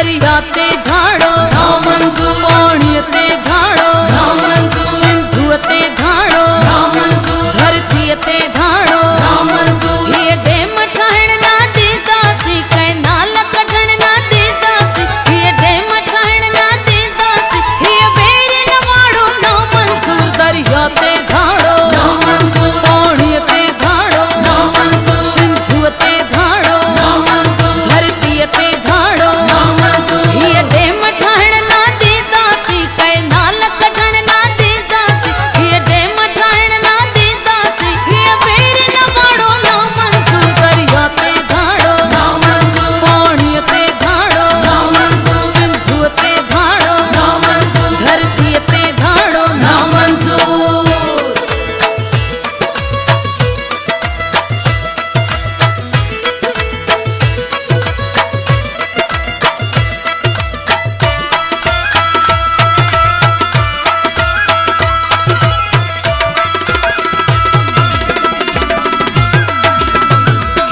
दरिया ते ढाड़ो ना मंजूर, पानी ते ढाड़ो ना मंजूर, सिंधु ते ढाड़ो ना मंजूर, धरती ते ढाड़ो ना मंजूर, ये डेम ठाण ना दीदासी कहीं नाल कढण ना दीदासी ये डेम ठाण ना दीदासी ये बेर न वाड़ो ना मंजूर दरिया ते ढाड़ो ना मंजूर, पानी ते ढाड़ो ना मंजूर, सिंधु ते ढाड़ो ना मंजूर, धरती ते ढाड़ो ना मंजूर, ये डेम ठाण ना दीदासी कहीं नाल कढण ना दीदासी ये डेम ठाण ना दीदासी ये बेर न वाड़ो ना मंजूर दरिया ते ढाड़ो ना मंजूर, पानी ते ढाड़ो ना मंजूर, सिंधु ते ढाड़ो ना मंजूर, धरती ते ढाड़ो ना मंजूर।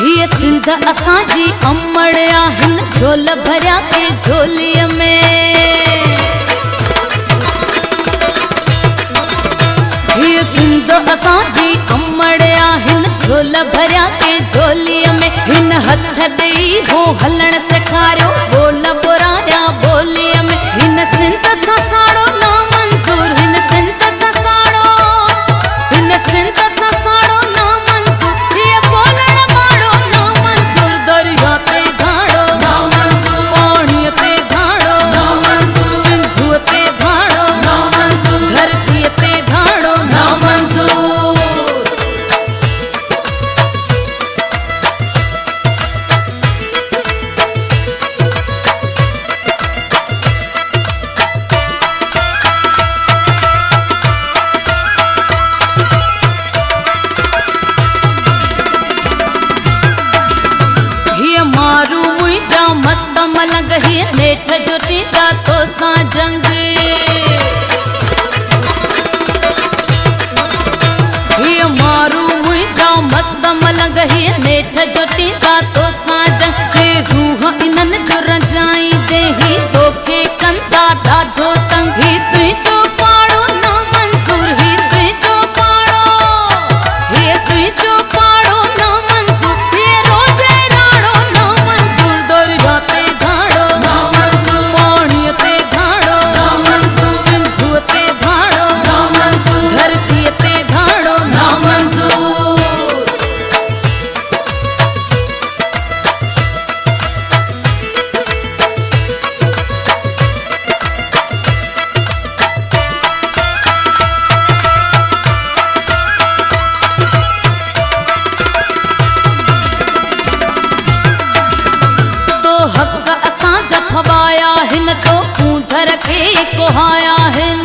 ये सिंध असांजी अमड़ आहिन झोल भरिया के झोलीअ में ये सिंध असांजी अमड़ आहिन झोल भरिया के झोलीअ में हिन हथ ॾेई हो हलण सेखारियो बोल बुराया ॿोलीअ में हिन सिंध सां साड़ो ना मंजूर हिन सिंध सां साड़ो हिन सिंध सां साड़ो ना मंजूर ये बोलण वाड़ो ना मंजूर दरिया ते ढाड़ो ना मंजूर, पानी ते ढाड़ो ना मंजूर, सिंधु ते ढाड़ो ना मंजूर, धरती ते ढाड़ो ना मंजूर। ये मारू मुइजा मस्त मलंग ही नेठ जो टीजा तो सा जंग ये मारू मुइजा मस्त मलंग ही नेठ जो टीजा तो सा जंग जे रूह इनन जो रजाई दे ही तोखे कंदा ॾाढो तंग ही तुंहिंजो पाड़ो ना मंजूर ही तुंहिंजो पाड़ो ही तुंहिंजो पाड़ो ना मंजूर ये रोजे राड़ो ना मंजूर दरिया ते ढाड़ो ना मंजूर, पानी ते ढाड़ो ना मंजूर, सिंधु ते ढाड़ो ना मंजूर, धरती ते ढाड़ो ना मंजूर। तो हक़ असां जफवाया हिन तो ऊंधर खे कोहाया हिन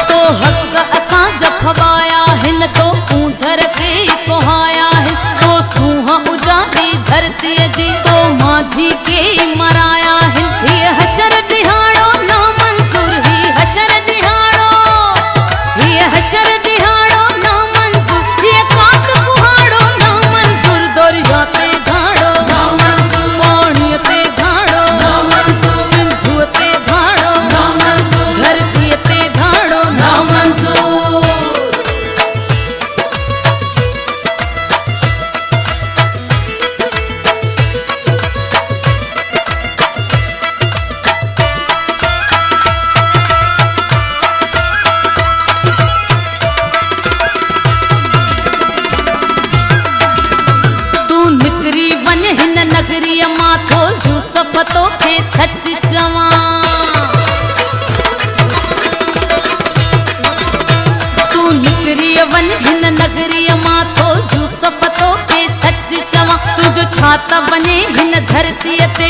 तो हक़ असां जफवाया हिन तो ऊंधर खे कोहाया हिन तो सूंह उजाड़ी धरतीअ जी तो माझी के मराया हिन हीअ हशर दिहाड़ो ना मंजूर ही हशर दिहाड़ो हीअ हशर दिहाड़ो ना मंजूर ये काट कुहाड़ो ना मंजूर दरिया ते ढाड़ो ना मंजूर, पानी ते ढाड़ो ना मंजूर, सिंधु ते ढाड़ो ना मंजूर, धरती ते ढाड़ो ना मंजूर। तू निकरी वञ हिन नगरीअ मां थो यूसुफ तोखे सच चवां तू निकरी वञ हिन नगरीअ मां थो यूसुफ तोखे सच चवां तुंहिंजो छा त वञे हिन धरतीअ ते